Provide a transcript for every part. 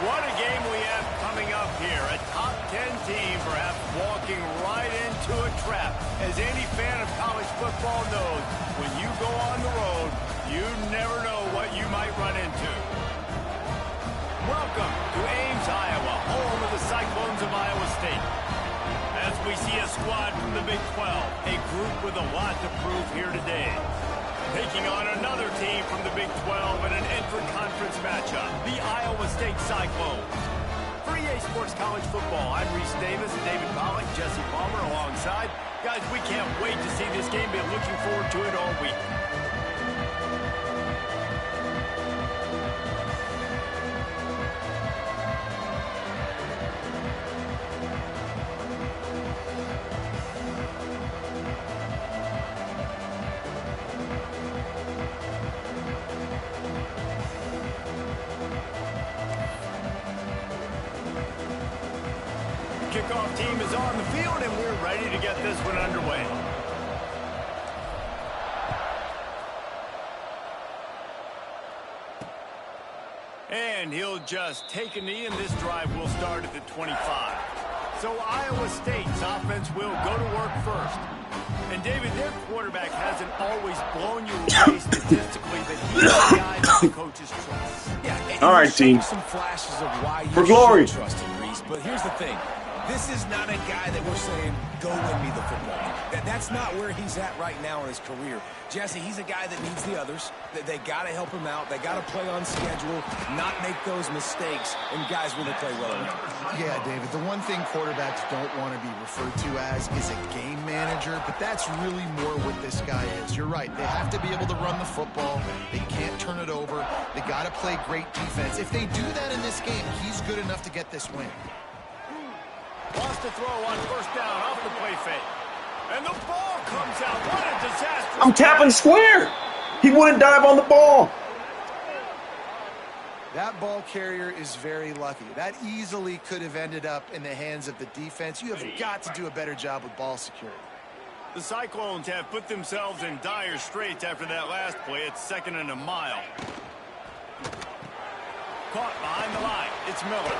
What a game we have coming up here. A top 10 team perhaps walking right into a trap. As any fan of college football knows, when you go on the road, you never know what you might run into. Welcome to Ames, Iowa, home of the Cyclones of Iowa State. As we see a squad from the Big 12, a group with a lot to prove here today. Taking on another team from the Big 12 in an intra-conference matchup, the Iowa State Cyclones. For EA Sports College Football, I'm Reese Davis, David Pollock, Jesse Palmer alongside. Guys, we can't wait to see this game. Been looking forward to it all week. Kickoff team is on the field, and we're ready to get this one underway. And he'll just take a knee, and this drive will start at the 25. So Iowa State's offense will go to work first. And David, their quarterback hasn't always blown you away statistically, but he's the guy that the coaches trust. Yeah, all right, team. Some flashes of why you for glory. should trust him, Reese. But here's the thing. This is not a guy that we're saying, go win me the football game. That's not where he's at right now in his career. Jesse, he's a guy that needs the others. They got to help him out. They got to play on schedule, not make those mistakes, and guys really play well. Yeah, David, the one thing quarterbacks don't want to be referred to as is a game manager, but that's really more what this guy is. You're right. They have to be able to run the football. They can't turn it over. They got to play great defense. If they do that in this game, he's good enough to get this win. Wants to throw on first down off the play fake. And the ball comes out. What a disaster. I'm tapping square. He wouldn't dive on the ball. That ball carrier is very lucky. That easily could have ended up in the hands of the defense. You have got to do a better job with ball security. The Cyclones have put themselves in dire straits after that last play. It's 2nd and a mile. Caught behind the line. It's Miller.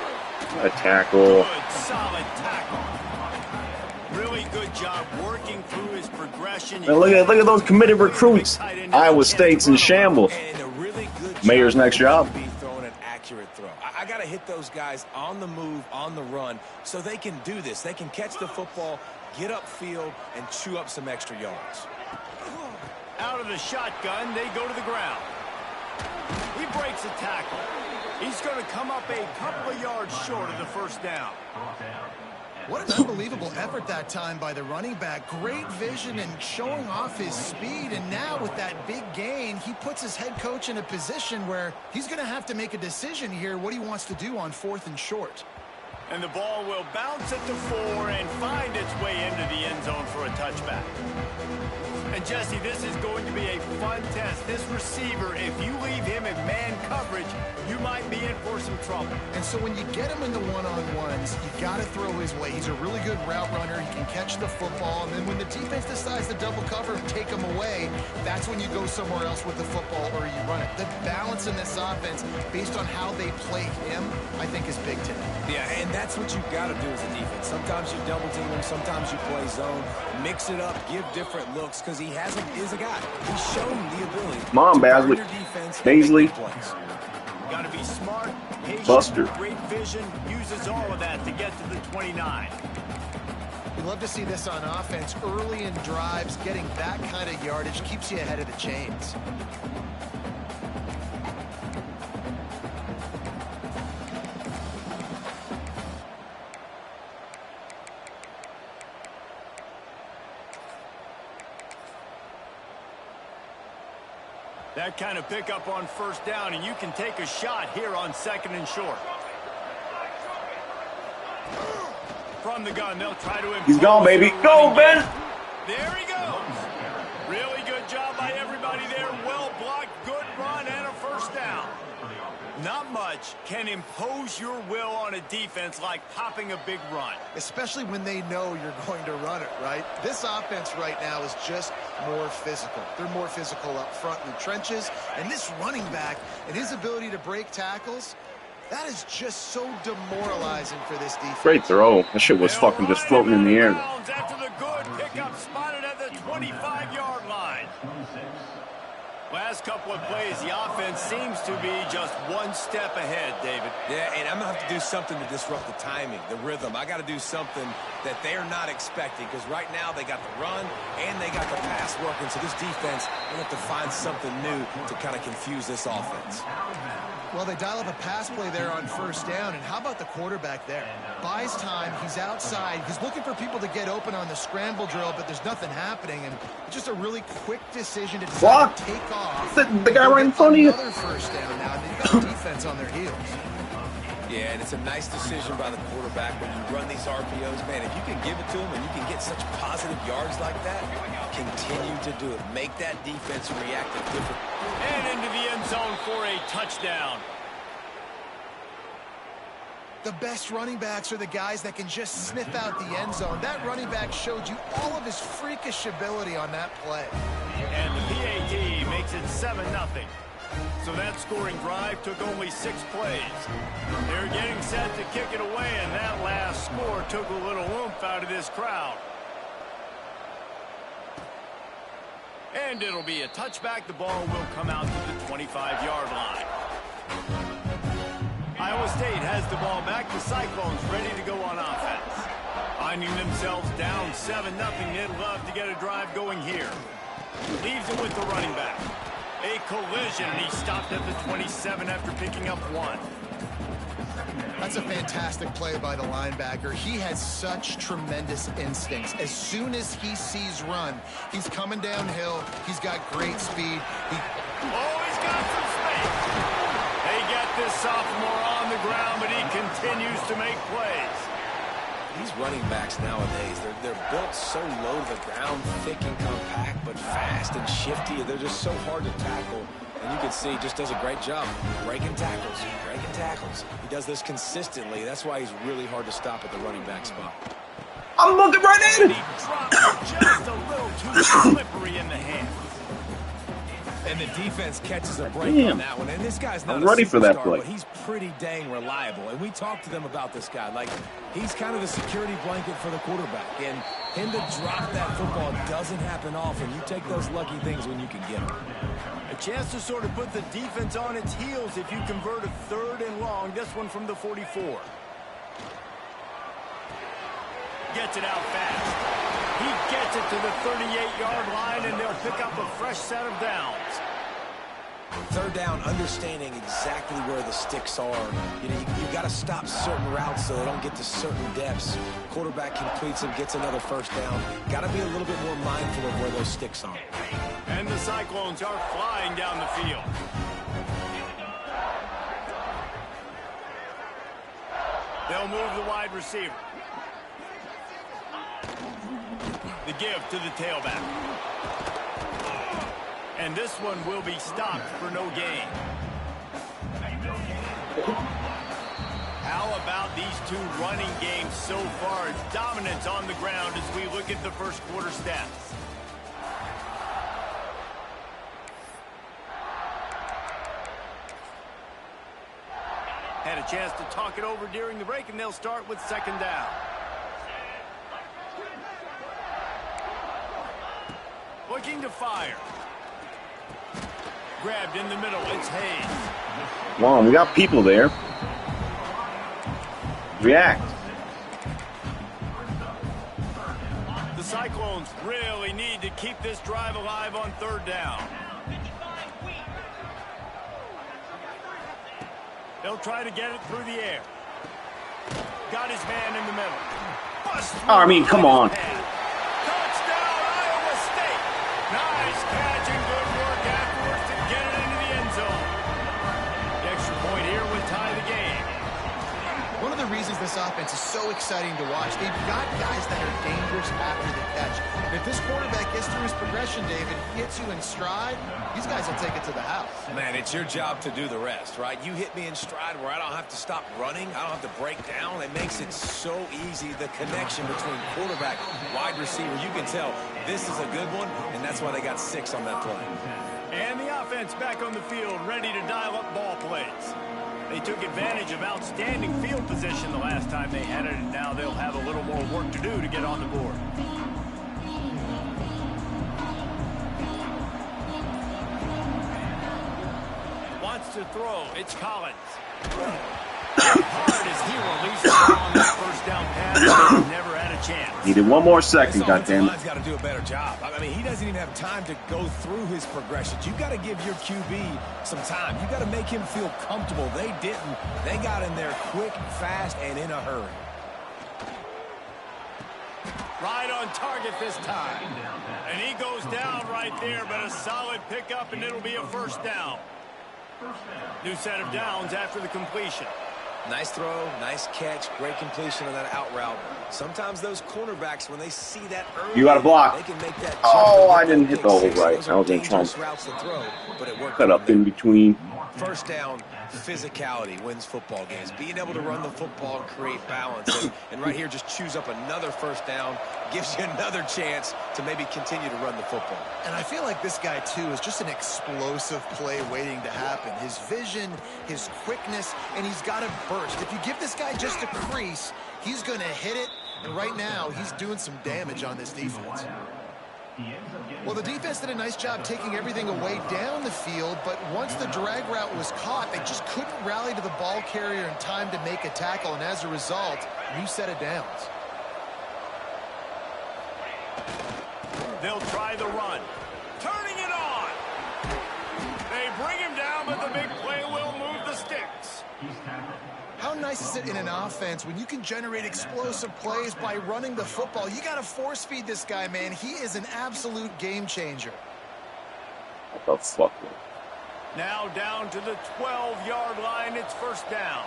A tackle. Good, solid tackle. Really good job working through his progression. Now look at those committed recruits. Iowa State's in shambles. And a really good Mayor's next job. Be throwing an accurate throw. I got to hit those guys on the move, on the run, so they can do this. They can catch the football, get upfield, and chew up some extra yards. Out of the shotgun, they go to the ground. He breaks a tackle. He's going to come up a couple of yards short of the first down. What an unbelievable effort that time by the running back. Great vision and showing off his speed. And now with that big gain, he puts his head coach in a position where he's going to have to make a decision here what he wants to do on 4th and short. And the ball will bounce at the 4 and find its way into the end zone for a touchback. And Jesse, this is going to be a fun test. This receiver, if you leave him in man coverage, you might be in for some trouble. And so when you get him in the one-on-ones, you got to throw his way. He's a really good route runner. He can catch the football. And then when the defense decides to double cover and take him away, that's when you go somewhere else with the football or you run it. The balance in this offense, based on how they play him, I think is big today. Yeah, and that's what you got to do as a defense. Sometimes you double team him, sometimes you play zone, mix it up, give different looks, because he is a guy. He's shown the ability. Come on, Basley. Baisley. Got to be smart, patient, Buster. great vision, uses all of that to get to the 29. We love to see this on offense. Early in drives, getting that kind of yardage keeps you ahead of the chains. That kind of pickup on first down, and you can take a shot here on 2nd and short. From the gun, they'll try to impose. He's gone, baby. Go, Ben. There he goes. Really good job by everybody there. Well blocked, good run, and a first down. Not much can impose your will on a defense like popping a big run. Especially when they know you're going to run it, right? This offense right now is just more physical. They're more physical up front in the trenches. And this running back and his ability to break tackles, That is just so demoralizing for this defense. Great throw. That shit was fucking just floating in the air. After the good pickup spotted at the 25-yard line. Last couple of plays, the offense seems to be just one step ahead, David. Yeah, and I'm going to have to do something to disrupt the timing, the rhythm. I got to do something that they're not expecting, because right now they got the run and they got the pass working. So this defense, they have to find something new to kind of confuse this offense. Well, they dial up a pass play there on first down, and how about the quarterback there? Buys time, he's outside, he's looking for people to get open on the scramble drill, but there's nothing happening, and just a really quick decision to decide to take off. The guy right in front of you. Another first down now, and they've got the defense on their heels. Yeah, and it's a nice decision by the quarterback when you run these RPOs. Man, if you can give it to him and you can get such positive yards like that, continue to do it. Make that defense react different. And into the end zone for a touchdown. The best running backs are the guys that can just sniff out the end zone. That running back showed you all of his freakish ability on that play. And the PAT makes it 7-0. So that scoring drive took only 6 plays. They're getting set to kick it away, and that last score took a little oomph out of this crowd. And it'll be a touchback. The ball will come out to the 25-yard line. Iowa State has the ball back. The Cyclones ready to go on offense. Finding themselves down 7-0. They'd love to get a drive going here. Leaves it with the running back. A collision. He stopped at the 27 after picking up 1. That's a fantastic play by the linebacker. He has such tremendous instincts. As soon as he sees run, he's coming downhill. He's got great speed. He's got some space. They get this sophomore on the ground, but he continues to make plays. These running backs nowadays, they're built so low to the ground, thick and compact, but fast and shifty. They're just so hard to tackle. And you can see he just does a great job breaking tackles, breaking tackles. He does this consistently. That's why he's really hard to stop at the running back spot. I'm looking right in. He dropped it just a little too slippery in the hands. And the defense catches a break on that one. And this guy's not ready for that play. But he's pretty dang reliable. And we talked to them about this guy. Like, he's kind of the security blanket for the quarterback. And him to drop that football doesn't happen often. You take those lucky things when you can get them. A chance to sort of put the defense on its heels if you convert a 3rd and long. This one from the 44. Gets it out fast. He gets it to the 38-yard line, and they'll pick up a fresh set of downs. 3rd down, understanding exactly where the sticks are. You know, you got to stop certain routes so they don't get to certain depths. Quarterback completes them, gets another 1st down. Got to be a little bit more mindful of where those sticks are. And the Cyclones are flying down the field. They'll move the wide receiver. The give to the tailback. And this one will be stopped for no gain. How about these two running games so far? Dominance on the ground as we look at the first quarter stats. Had a chance to talk it over during the break, and they'll start with 2nd down. Looking to fire. Grabbed in the middle. It's Hayes. Come on, we got people there. React. The Cyclones really need to keep this drive alive on 3rd down. They'll try to get it through the air. Got his man in the middle. Oh, I mean, come on. Touchdown, Iowa State. Nice catch and good work afterwards to get it into the end zone. The extra point here would tie the game. One of the reasons this offense is so exciting to watch, they've got guys that are dangerous after the catch. And if this quarterback gets through his progression, David, hits you in stride, these guys will take it to the house. Man, it's your job to do the rest, right? You hit me in stride where I don't have to stop running. I don't have to break down. It makes it so easy, the connection between quarterback, wide receiver. You can tell this is a good one, and that's why they got 6 on that play. And the offense back on the field, ready to dial up ball plays. They They took advantage of outstanding field position the last time they had it, and now they'll have a little more work to do to get on the board. Wants to throw. It's Collins. Hard as he releases on that first down pass. Never had a chance. Needed one more second, goddammit. He's got to do a better job. I mean, he doesn't even have time to go through his progressions. You've got to give your QB some time. You've got to make him feel comfortable. They didn't. They got in there quick, fast, and in a hurry. Right on target this time. And he goes down right there, but a solid pickup, and it'll be a first down. New set of downs after the completion. Nice throw, nice catch, great completion on that out route. Sometimes those cornerbacks, when they see that early, you got a block. They can make that. Oh, I didn't hit the hole right. I was in trouble. Cut up in between. First down, physicality wins football games. Being able to run the football and create balance. And right here, just choose up another first down, gives you another chance to maybe continue to run the football. And I feel like this guy, too, is just an explosive play waiting to happen. His vision, his quickness, and he's got to burst. If you give this guy just a crease, he's going to hit it. And right now, he's doing some damage on this defense. Well, the defense did a nice job taking everything away down the field, but once the drag route was caught, they just couldn't rally to the ball carrier in time to make a tackle, and as a result, new set of downs. They'll try the run. Turning it on. They bring him down, but the big play will move the sticks. How nice is it in an offense when you can generate explosive plays by running the football? You got to force feed this guy, man. He is an absolute game changer. What the fuck? Now down to the 12-yard line. It's first down.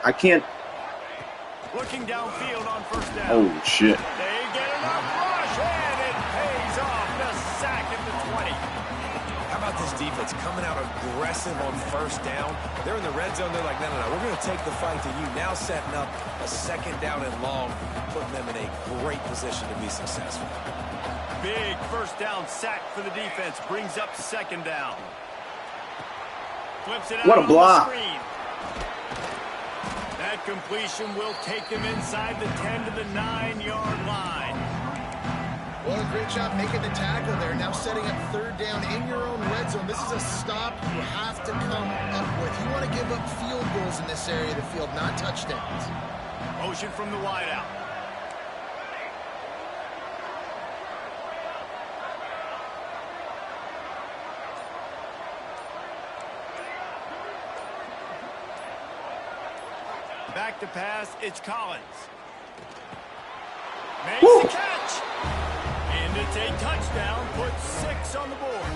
I can't. Looking downfield on first down. Oh, shit. They get enough rush, and it pays off. The sack at the 20. How about this defense coming out aggressive on first down? They're in the red zone. They're like, no, we're going to take the fight to you. Now setting up a second down and long, putting them in a great position to be successful. Big first down sack for the defense. Brings up second down. Flips it out What a block. on the screen. That completion will take them inside the 10 to the 9-yard line. Well, a great job making the tackle there. Now setting up third down in your own red zone. This is a stop you have to come up with. You want to give up field goals in this area of the field, not touchdowns. Motion from the wideout. Back to pass, it's Collins. Makes the catch. And it's a touchdown, puts 6 on the board.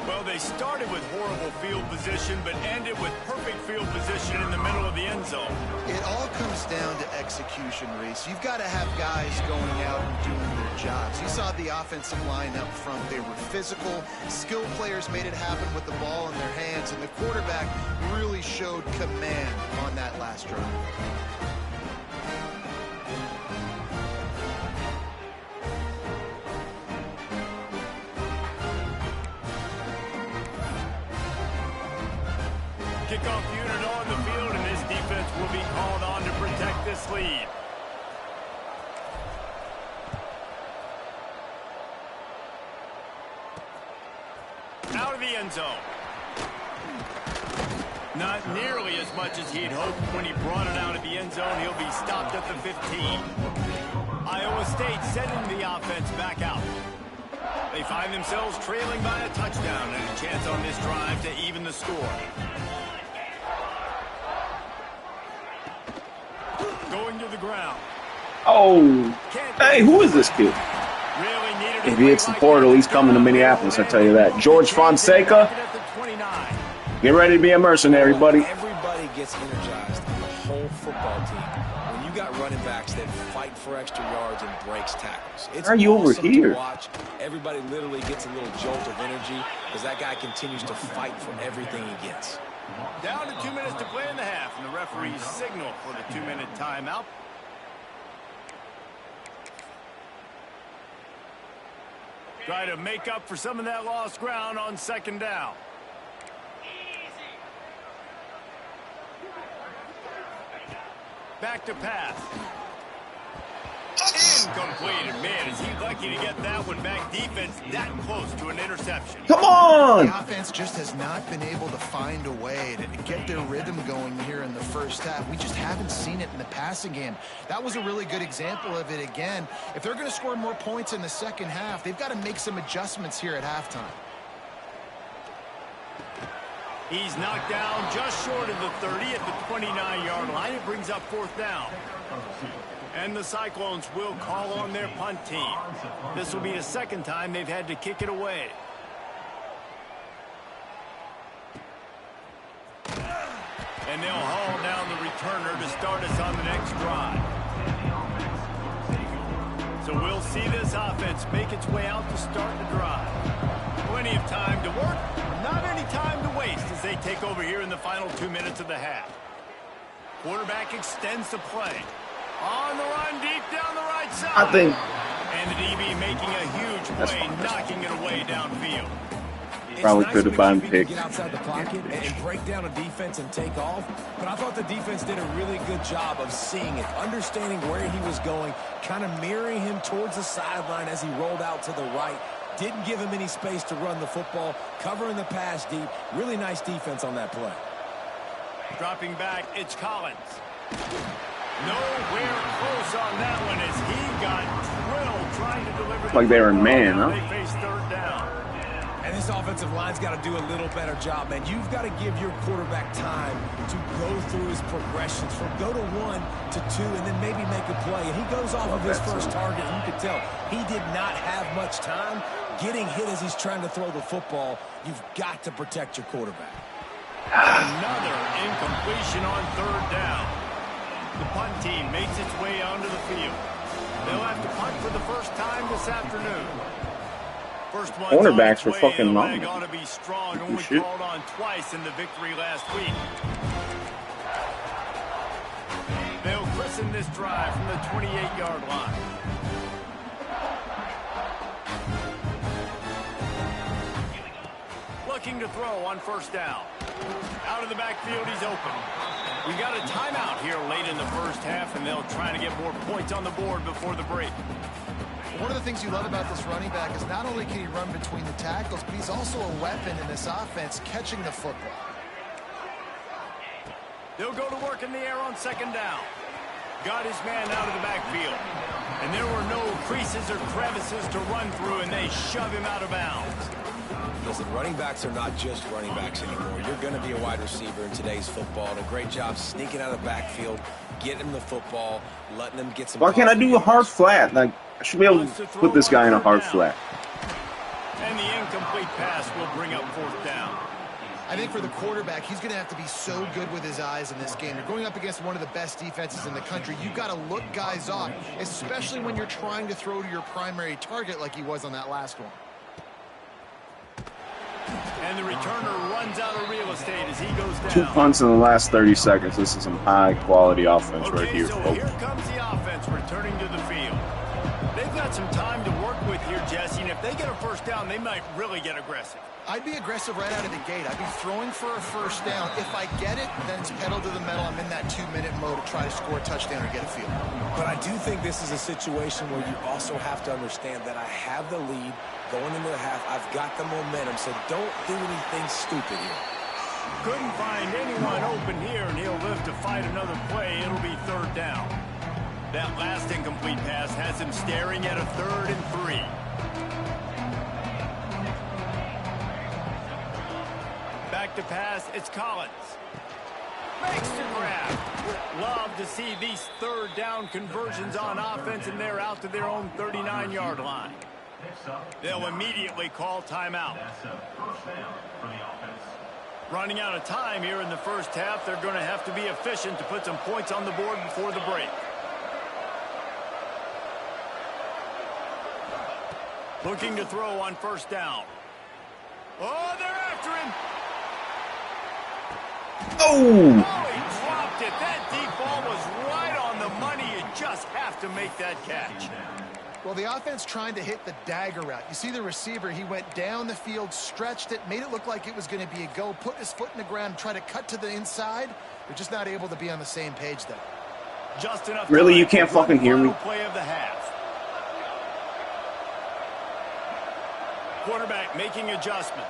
Well, they started with horrible field position, but ended with perfect field position in the middle of the end zone. It all comes down to execution, Reese. You've got to have guys going out and doing their jobs. You saw the offensive line up front. They were physical. Skilled players made it happen with the ball in their hands, and the quarterback really showed command on that last drive. Kickoff unit on the field, and this defense will be called on to protect this lead. Out of the end zone. Not nearly as much as he'd hoped when he brought it out of the end zone. He'll be stopped at the 15. Iowa State sending the offense back out. They find themselves trailing by a touchdown and a chance on this drive to even the score. Going to the ground. Oh, hey, who is this kid? If he hits the portal, he's coming to Minneapolis, I tell you that. George Fonseca, get ready to be a mercenary, buddy. Everybody gets energized on the whole football team when you got running backs that fight for extra yards and breaks tackles. It's Why are you over awesome here? to watch. Everybody literally gets a little jolt of energy because that guy continues to fight for everything he gets. Down to 2 minutes to play in the half, and the referee's signal for the 2-minute timeout. Try to make up for some of that lost ground on second down. Back to pass. Incomplete. Man, is he lucky to get that one back. Defense that close to an interception. Come on! The offense just has not been able to find a way to get their rhythm going here in the first half. We just haven't seen it in the passing game. That was a really good example of it again. If they're going to score more points in the second half, they've got to make some adjustments here at halftime. He's knocked down just short of the 30 at the 29-yard line. It brings up fourth down. And the Cyclones will call on their punt team. This will be the second time they've had to kick it away. And they'll haul down the returner to start us on the next drive. So we'll see this offense make its way out to start the drive. Plenty of time to work, not any time to waste as they take over here in the final 2 minutes of the half. Quarterback extends the play. On the run, deep down the right side. I think. And the DB making a huge play, knocking it away downfield. Probably could have been picked. Get outside the pocket and break down a defense and take off. But I thought the defense did a really good job of seeing it, understanding where he was going, kind of mirroring him towards the sideline as he rolled out to the right. Didn't give him any space to run the football, covering the pass deep. Really nice defense on that play. Dropping back, it's Collins. Nowhere close on that one as he got drilled trying to deliver. Like they were in man, huh? They face third down. And this offensive line's got to do a little better job, man. You've got to give your quarterback time to go through his progressions from go to 1 to 2 and then maybe make a play. And he goes off of his first target, and you can tell he did not have much time getting hit as he's trying to throw the football. You've got to protect your quarterback. Another incompletion on third down. The punt team makes its way onto the field. They'll have to punt for the first time this afternoon. First one. Cornerbacks were fucking long. Ought to be strong. Only called on twice in the victory last week. They'll christen this drive from the 28-yard line. Looking to throw on first down. Out of the backfield, he's open. We got a timeout here late in the first half, and they'll try to get more points on the board before the break. One of the things you love about this running back is not only can he run between the tackles, but he's also a weapon in this offense, catching the football. They'll go to work in the air on second down. Got his man out of the backfield. And there were no creases or crevices to run through, and they shove him out of bounds. Listen, running backs are not just running backs anymore. You're going to be a wide receiver in today's football. And a great job sneaking out of the backfield, getting him the football, letting him get some... Why can't I do a hard flat? Like, I should be able to put this guy in a hard flat. And the incomplete pass will bring up fourth down. I think for the quarterback, he's going to have to be so good with his eyes in this game. You're going up against one of the best defenses in the country. You've got to look guys off, especially when you're trying to throw to your primary target like he was on that last one. And the returner runs out of real estate as he goes down. 2 punts in the last 30 seconds. This is some high-quality offense right here, so folks. Here comes the offense returning to the field. They've got some time to work with here, Jesse, and if they get a first down, they might really get aggressive. I'd be aggressive right out of the gate. I'd be throwing for a first down. If I get it, then it's pedal to the metal. I'm in that 2-minute mode to try to score a touchdown or get a field. But I do think this is a situation where you also have to understand that I have the lead going into the half. I've got the momentum, so don't do anything stupid here. Couldn't find anyone open here, and he'll live to fight another play. It'll be third down. That last incomplete pass has him staring at a 3rd and 3. Back to pass, it's Collins. Makes the grab. Love to see these third down conversions on offense, and they're out to their own 39-yard line. They'll immediately call timeout. Running out of time here in the first half, they're going to have to be efficient to put some points on the board before the break. Looking to throw on first down. Oh, they're after him. Oh! He dropped it. That deep ball was right on the money. You just have to make that catch. Well, the offense trying to hit the dagger route. You see the receiver, he went down the field, stretched it, made it look like it was going to be a go, put his foot in the ground, try to cut to the inside. They're just not able to be on the same page there. Just enough. Really, you can't fucking hear me? Play of the half. Quarterback making adjustments.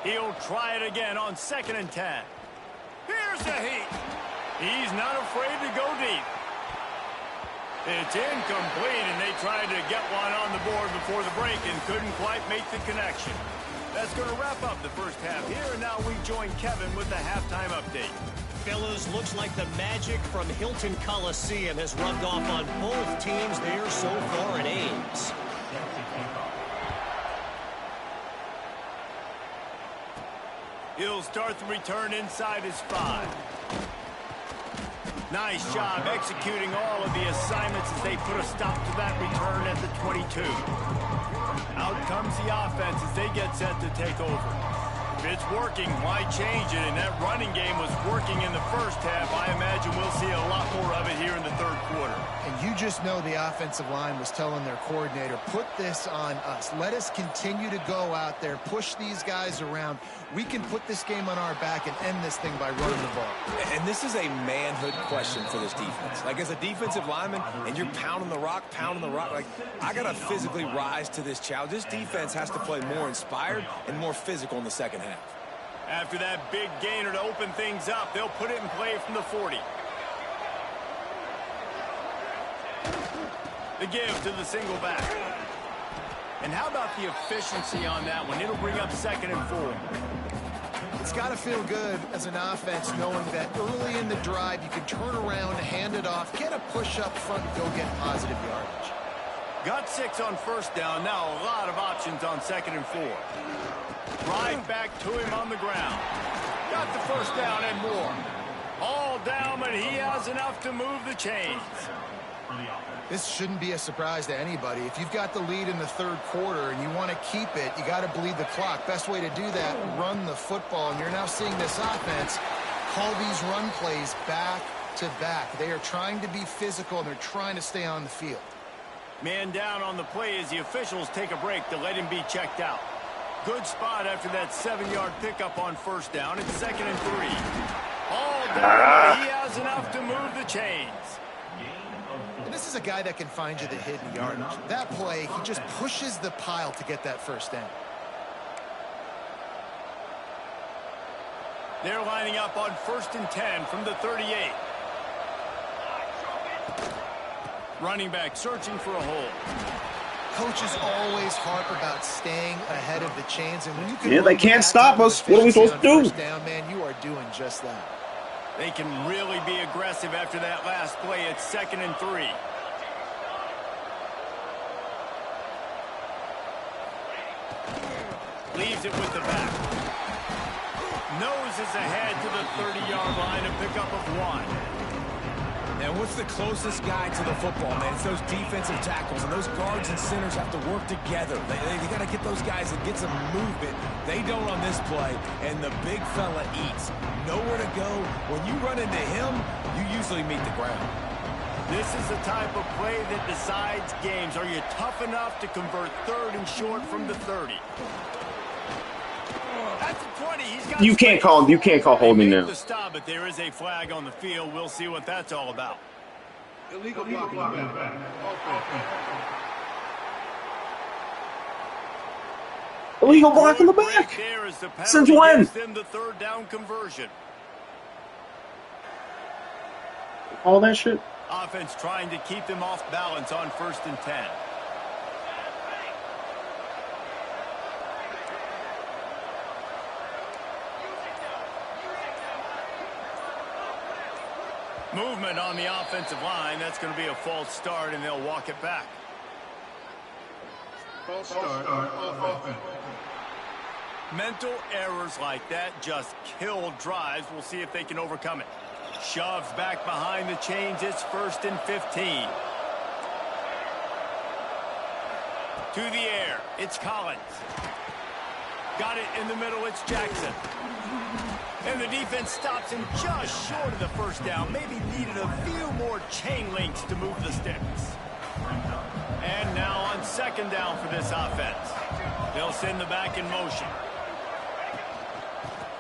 He'll try it again on 2nd and 10. Here's the heat. He's not afraid to go deep. It's incomplete, and they tried to get one on the board before the break and couldn't quite make the connection. That's going to wrap up the first half here, and now we join Kevin with the halftime update. Fellas, looks like the magic from Hilton Coliseum has rubbed off on both teams there so far at Ames. He'll start the return inside his 5. Nice job executing all of the assignments as they put a stop to that return at the 22. Out comes the offense as they get set to take over. If it's working, why change it? And that running game was working in the first half. I imagine we'll see a lot more of it here in the third quarter. And you just know the offensive line was telling their coordinator, put this on us. Let us continue to go out there, push these guys around. We can put this game on our back and end this thing by running the ball. And this is a manhood question for this defense. Like, as a defensive lineman, and you're pounding the rock, like, I got to physically rise to this challenge. This defense has to play more inspired and more physical in the second half. After that big gainer to open things up, they'll put it in play from the 40. The give to the single back. And how about the efficiency on that one? It'll bring up 2nd and 4. It's got to feel good as an offense knowing that early in the drive you can turn around, hand it off, get a push up front, and go get positive yardage. Got 6 on first down. Now a lot of options on 2nd and 4. Right back to him on the ground. Got the first down and more. All down, but he has enough to move the chains. This shouldn't be a surprise to anybody. If you've got the lead in the third quarter and you want to keep it, you got to bleed the clock. Best way to do that, run the football. And you're now seeing this offense call these run plays back to back. They are trying to be physical, and they're trying to stay on the field. Man down on the play as the officials take a break to let him be checked out. Good spot after that 7-yard pickup on first down. It's 2nd and 3. All down, he has enough to move the chains. And this is a guy that can find you the hidden yardage. That play, he just pushes the pile to get that first down. They're lining up on 1st and 10 from the 38. Running back searching for a hole. Coaches always harp about staying ahead of the chains, and when you can they can't stop us. What are we supposed to do? First down, man, you are doing just that. They can really be aggressive after that last play. It's 2nd and 3. Leaves it with the back. Noses ahead to the 30-yard line, a pickup of 1. And what's the closest guy to the football, man? It's those defensive tackles, and those guards and centers have to work together. They got to get those guys and get some movement. They don't on this play, and the big fella eats. Nowhere to go. When you run into him, you usually meet the ground. This is the type of play that decides games. Are you tough enough to convert 3rd and short from the 30? That's a 20. He's got You can't call holding now. The stop, but there is a flag on the field. We'll see what that's all about. Illegal blocking back. Illegal block in the back. Since when? Them the 3rd down conversion. All that shit. Offense trying to keep them off balance on 1st and 10. Movement on the offensive line. That's going to be a false start, and they'll walk it back. False start offense. Mental errors like that just kill drives. We'll see if they can overcome it. Shoves back behind the chains. It's 1st and 15. To the air. It's Collins. Got it in the middle. It's Jackson. And the defense stops him just short of the first down. Maybe needed a few more chain links to move the sticks. And now on second down for this offense. They'll send the back in motion.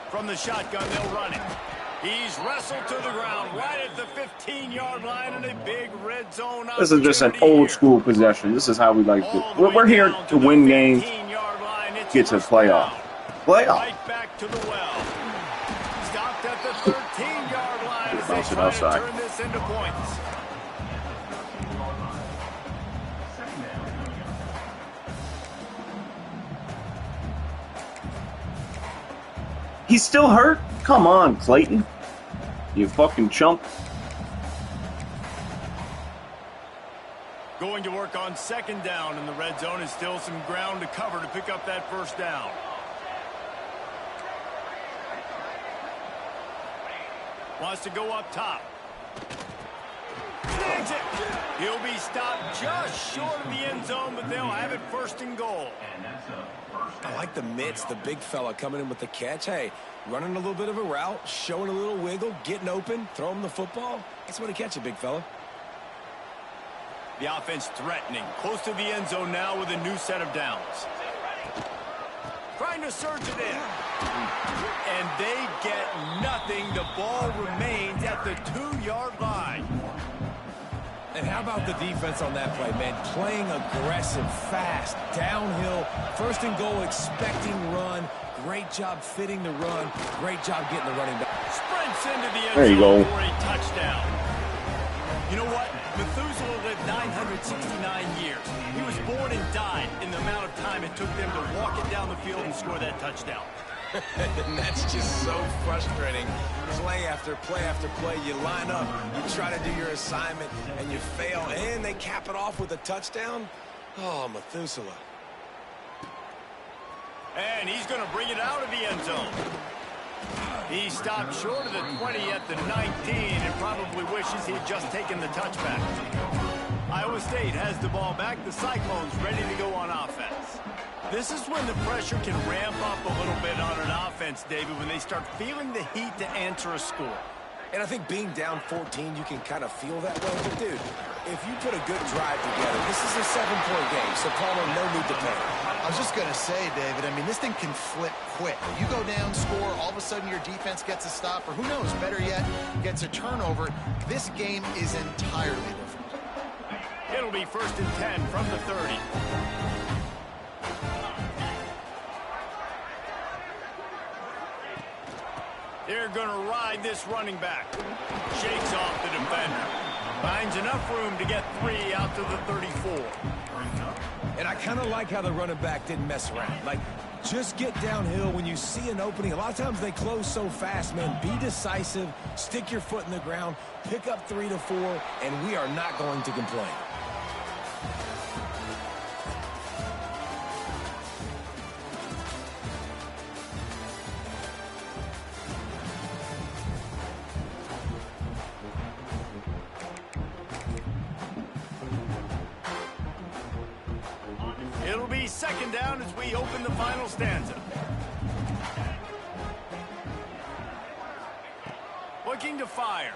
From the shotgun, they'll run it. He's wrestled to the ground right at the 15-yard line in a big red zone. This is just an old school possession. This is how we like to. We're here to win games, get to playoff. Right back to the well. Stopped at the 13-yard line as they try to turn this into points. He's still hurt? Come on, Clayton. You fucking chump. Going to work on second down in the red zone is still some ground to cover to pick up that first down. Wants to go up top. Snags it. He'll be stopped just short of the end zone, but they'll have it first and goal. I like the mitts, the big fella coming in with the catch. Hey, running a little bit of a route, showing a little wiggle, getting open, throw him the football. That's what he catch it, big fella. The offense threatening, close to the end zone now with a new set of downs. Trying to surge it in. And they get nothing. The ball remains at the 2-yard line. And how about the defense on that play, man? Playing aggressive, fast, downhill, first and goal, expecting run. Great job fitting the run. Great job getting the running back. Sprints into the end zone for a touchdown. You know what? Methuselah lived 969 years. He was born and died in the amount of time it took them to walk it down the field and score that touchdown. And that's just so frustrating. Play after play after play, you line up, you try to do your assignment, and you fail, and they cap it off with a touchdown. Oh, Methuselah. And he's going to bring it out of the end zone. He stopped short of the 20 at the 19 and probably wishes he'd just taken the touchback. Iowa State has the ball back. The Cyclones ready to go on offense. This is when the pressure can ramp up a little bit on an offense, David, when they start feeling the heat to answer a score. And I think being down 14, you can kind of feel that way. But, dude, if you put a good drive together, this is a 7-point game, so Palmer, no need to panic. I was just going to say, David, I mean, this thing can flip quick. You go down, score, all of a sudden your defense gets a stop, or who knows, better yet, gets a turnover. This game is entirely different. It'll be 1st and 10 from the 30. They're going to ride this running back. Shakes off the defender. Finds enough room to get 3 out to the 34. And I kind of like how the running back didn't mess around. Like, just get downhill when you see an opening. A lot of times they close so fast, man. Be decisive, stick your foot in the ground, pick up 3 to 4, and we are not going to complain. It'll be second down as we open the final stanza. Looking to fire.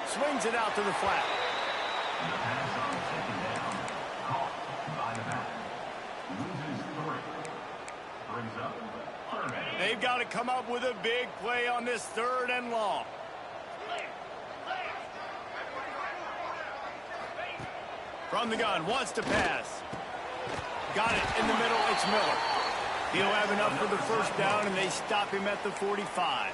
Swings it out to the flat. They've got to come up with a big play on this 3rd and long. From the gun, wants to pass. Got it in the middle, it's Miller. He'll have enough for the first down, and they stop him at the 45.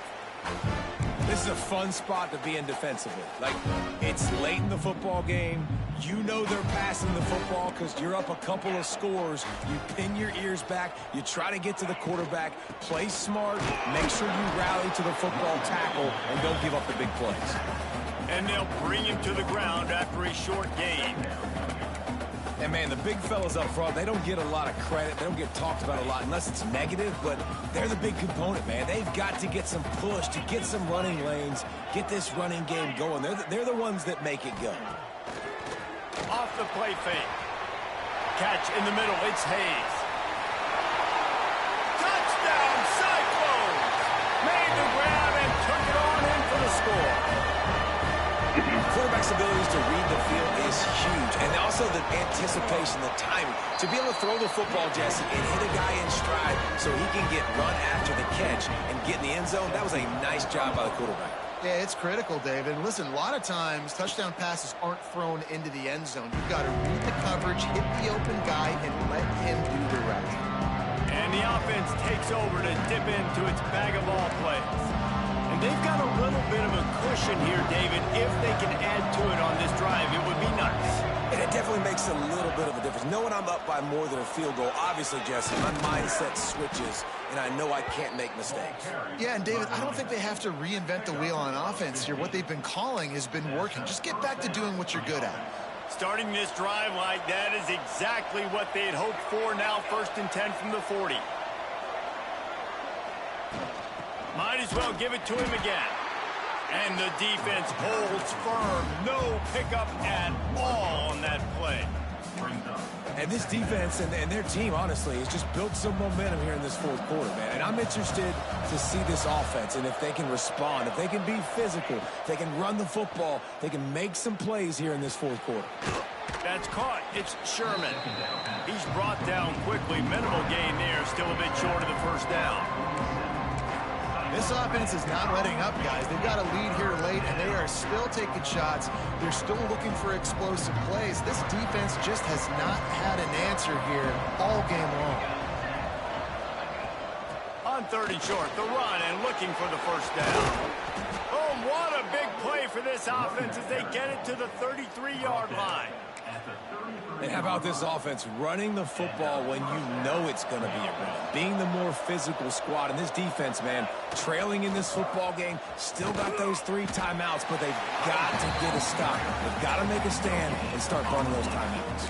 This is a fun spot to be in defensively. Like, it's late in the football game. You know they're passing the football because you're up a couple of scores. You pin your ears back. You try to get to the quarterback. Play smart. Make sure you rally to the football tackle and don't give up the big plays. And they'll bring him to the ground after a short gain. And, man, the big fellas up front, they don't get a lot of credit. They don't get talked about a lot unless it's negative, but they're the big component, man. They've got to get some push, to get some running lanes, get this running game going. They're the ones that make it go. Off the play fake. Catch in the middle. It's Hayes. score. Quarterback's abilities to read the field is huge, and also the anticipation, the timing. To be able to throw the football, Jesse, and hit a guy in stride so he can get run after the catch and get in the end zone, that was a nice job by the quarterback. Yeah, it's critical, David. And listen, a lot of times touchdown passes aren't thrown into the end zone. You've got to read the coverage, hit the open guy, and let him do the rest. And the offense takes over to dip into its bag of all plays. And they've got a little bit of a cushion here, David. If they can add to it on this drive, it would be nice. And it definitely makes a little bit of a difference. Knowing I'm up by more than a field goal, obviously, Jesse, my mindset switches, and I know I can't make mistakes. Yeah, and David, I don't think they have to reinvent the wheel on offense here. What they've been calling has been working. Just get back to doing what you're good at. Starting this drive like that is exactly what they had hoped for. Now 1st and 10 from the 40. Might as well give it to him again. And the defense holds firm. No pickup at all on that play. And this defense and their team, honestly, has just built some momentum here in this fourth quarter, man. And I'm interested to see this offense and if they can respond, if they can be physical, if they can run the football, they can make some plays here in this fourth quarter. That's caught. It's Sherman. He's brought down quickly. Minimal gain there. Still a bit short of the first down. This offense is not letting up, guys. They've got a lead here late, and they are still taking shots. They're still looking for explosive plays. This defense just has not had an answer here all game long. On 3rd and short, the run and looking for the first down. Oh, what a big play for this offense as they get it to the 33-yard line. And how about this offense running the football when you know it's going to be a run? Being the more physical squad. And this defense, man, trailing in this football game, still got those 3 timeouts, but they've got to get a stop. They've got to make a stand and start burning those timeouts.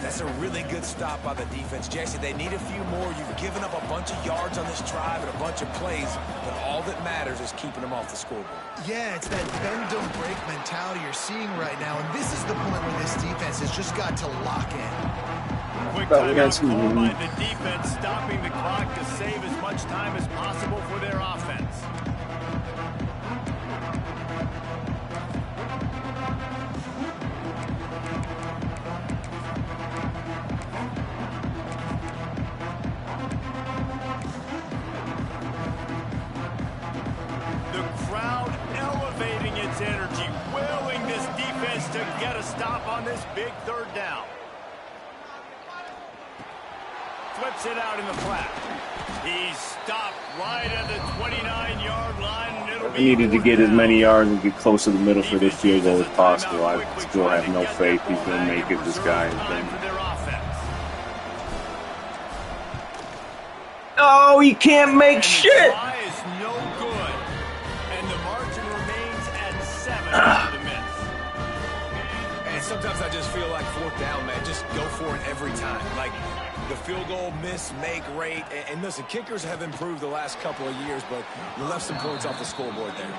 That's a really good stop by the defense. Jesse, they need a few more. You've given up a bunch of yards on this drive and a bunch of plays, but all that matters is keeping them off the scoreboard. Yeah, it's that bend, don't break mentality you're seeing right now, and this is the point where this defense has just got to lock in. Quick timeout call by the defense, stopping the clock to save as much time as possible for their offense. Energy, willing this defense to get a stop on this big 3rd down. Flips it out in the flat. He's stopped right at the 29-yard line. And it'll I needed to get as many yards and get close to the middle for this field goal as possible. I still have no faith he's going to make it. This guy has been. Oh, he can't make shit. And sometimes I just feel like 4th down, man, just go for it every time. Like the field goal miss, make rate. And listen, kickers have improved the last couple of years, but you left some points off the scoreboard there.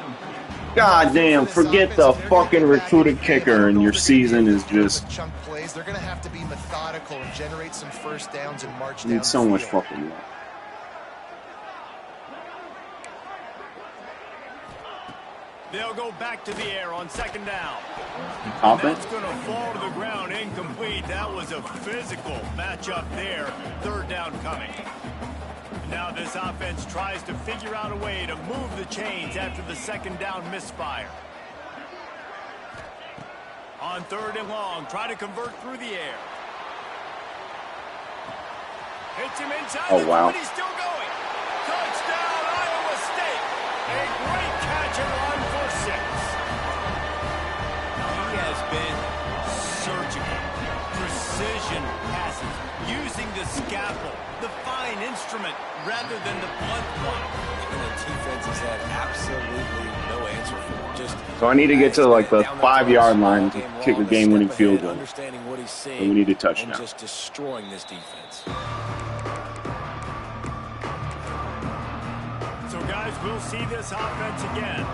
God damn, forget the fucking recruited kicker and your season is just... Chunk plays. They're going to have to be methodical and generate some first downs and march down. Need so much fucking luck. They'll go back to the air on 2nd down. Offense? That's going to fall to the ground incomplete. That was a physical matchup there. 3rd down coming. Now this offense tries to figure out a way to move the chains after the 2nd down misfire. On 3rd and long, try to convert through the air. Hits him inside the 20, still going. Touchdown, Iowa State. A great catch and run for 6. He has been surgical. Precision passes, using the scalpel, the fine instrument, rather than the blunt one. And the defense has had absolutely no answer for him. So I need to get to like the 5-yard line to kick a game-winning field goal. Understanding what he's saying, so we need a touchdown. And just destroying this defense. So, guys, we'll see this offense again.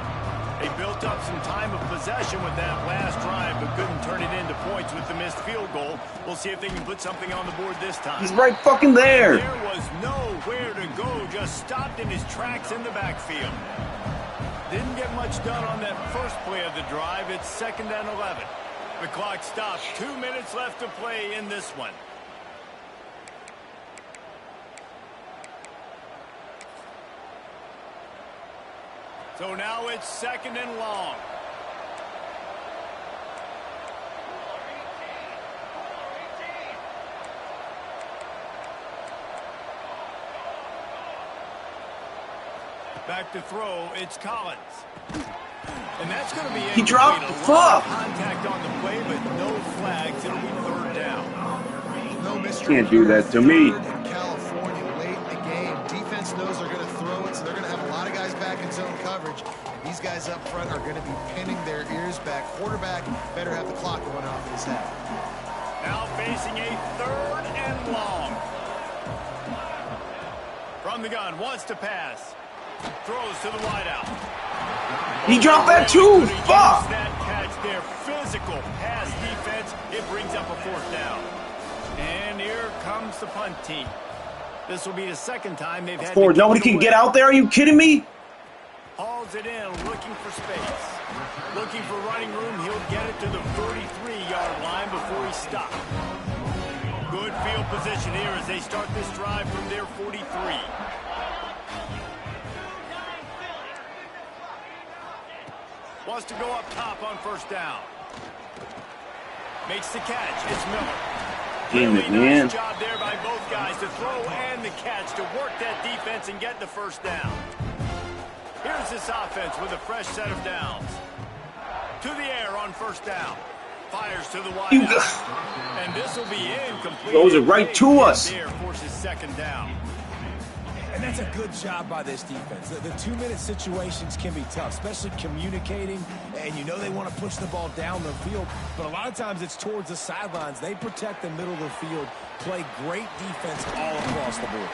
They built up some time of possession with that last drive, but couldn't turn it into points with the missed field goal. We'll see if they can put something on the board this time. He's right fucking there. There was nowhere to go, just stopped in his tracks in the backfield. Didn't get much done on that first play of the drive. It's 2nd and 11. The clock stops. 2 minutes left to play in this one. So now it's 2nd and long. Back to throw, it's Collins. And that's going to be he dropped the fuck. Contact on the play, but no flags. It'll be 3rd down. No mystery. Can't do that to me. In California, late in the game, defense knows they're going to throw it, so they're going to have a lot of guys back in zone coverage. And these guys up front are going to be pinning their ears back. Quarterback better have the clock going off his head. Now facing a 3rd and long. From the gun, wants to pass. Throws to the wideout. He dropped that too. Fuck. That catch there. Physical pass defense. It brings up a 4th down. And here comes the punt team. This will be the 2nd time they've had. Forward. Nobody can get out there. Are you kidding me? Hauls it in, looking for space. Looking for running room. He'll get it to the 33-yard line before he stops. Good field position here as they start this drive from their 43. Wants to go up top on 1st down. Makes the catch. It's Miller. Damn it, really man. Nice job there by both guys to throw and the catch to work that defense and get the 1st down. Here's this offense with a fresh set of downs. To the air on 1st down. Fires to the wide out. And this will be incomplete. Those are right to us. There forces 2nd down. And that's a good job by this defense. The 2-minute situations can be tough, especially communicating, and you know they want to push the ball down the field, but a lot of times it's towards the sidelines. They protect the middle of the field, play great defense all across the board.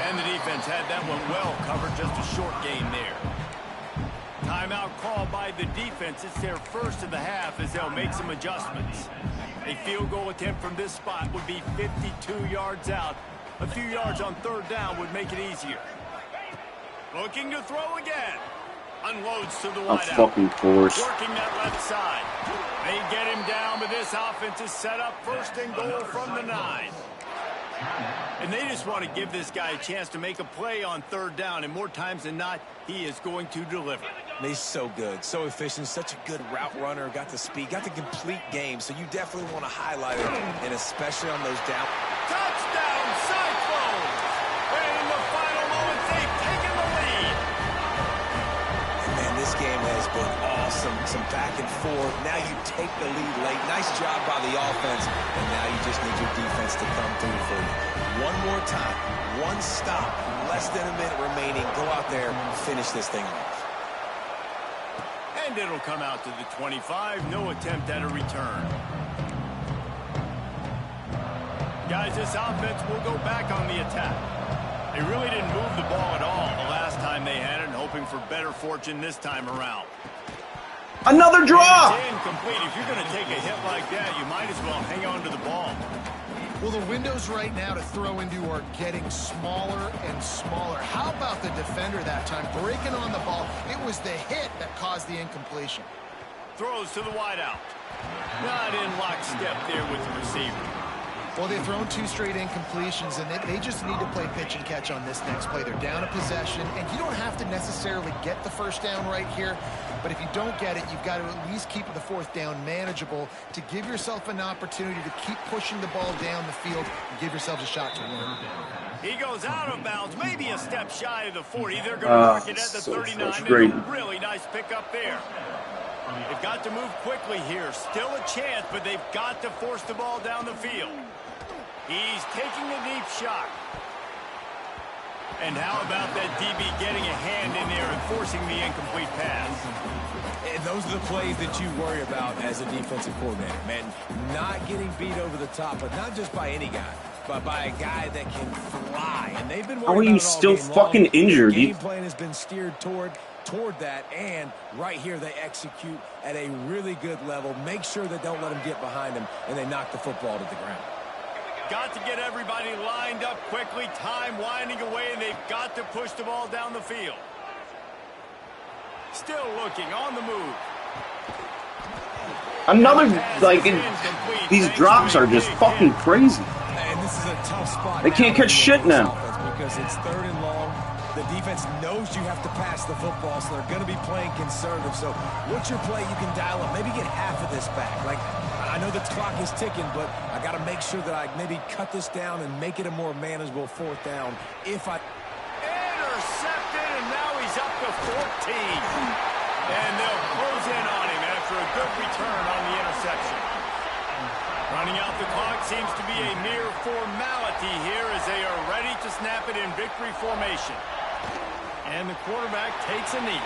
And the defense had that one well covered, just a short gain there. Timeout called by the defense. It's their 1st of the half as they'll make some adjustments. A field goal attempt from this spot would be 52 yards out. A few yards on 3rd down would make it easier. Looking to throw again. Unloads to the A wideout. fucking force. Working that left side. They get him down, but this offense is set up 1st and goal from the 9. And they just want to give this guy a chance to make a play on 3rd down, and more times than not, he is going to deliver. He's so good, so efficient, such a good route runner, got the speed, got the complete game, so you definitely want to highlight it, and especially on those down. Touchdown, Cyclones! And in the final moments, they've taken the lead. Man, this game has been awesome, some back and forth. Now you take the lead late. Nice job by the offense, and now you just need your defense to come through for you. One more time, one stop, less than a minute remaining. Go out there, finish this thing off. And it'll come out to the 25. No attempt at a return. Guys, this offense will go back on the attack. They really didn't move the ball at all the last time they had it, and hoping for better fortune this time around. Another draw. It's incomplete. If you're going to take a hit like that, you might as well hang on to the ball. Well, the windows right now to throw into are getting smaller and smaller. How about the defender that time breaking on the ball? It was the hit that caused the incompletion. Throws to the wideout. Not in lockstep there with the receiver. Well, they've thrown 2 straight incompletions, and they just need to play pitch and catch on this next play. They're down a possession, and you don't have to necessarily get the 1st down right here, but if you don't get it, you've got to at least keep the 4th down manageable to give yourself an opportunity to keep pushing the ball down the field and give yourselves a shot to win. He goes out of bounds, maybe a step shy of the 40. They're going to mark it at the so 39. frustrating. And a really nice pickup there. They've got to move quickly here. Still a chance, but they've got to force the ball down the field. He's taking a deep shot. And how about that DB getting a hand in there and forcing the incomplete pass? And those are the plays that you worry about as a defensive coordinator, man. Not getting beat over the top, but not just by any guy, but by a guy that can fly. And they've been How are you still fucking injured? The game plan has been steered toward that, and right here they execute at a really good level. Make sure they don't let them get behind them, and they knock the football to the ground. Got to get everybody lined up quickly. Time winding away, and they've got to push the ball down the field. Still looking on the move. Another, like, these drops are just fucking crazy. And this is a tough spot. They can't catch shit now. Because it's 3rd and long. The defense knows you have to pass the football, so they're going to be playing conservative. So what's your play you can dial up? Maybe get half of this back. Like, I know the clock is ticking, but I got to make sure that I maybe cut this down and make it a more manageable 4th down. If I... Intercepted, and now he's up to 14. And they'll close in on him after a good return on the interception. Running out the clock seems to be a mere formality here as they are ready to snap it in victory formation. And the quarterback takes a knee.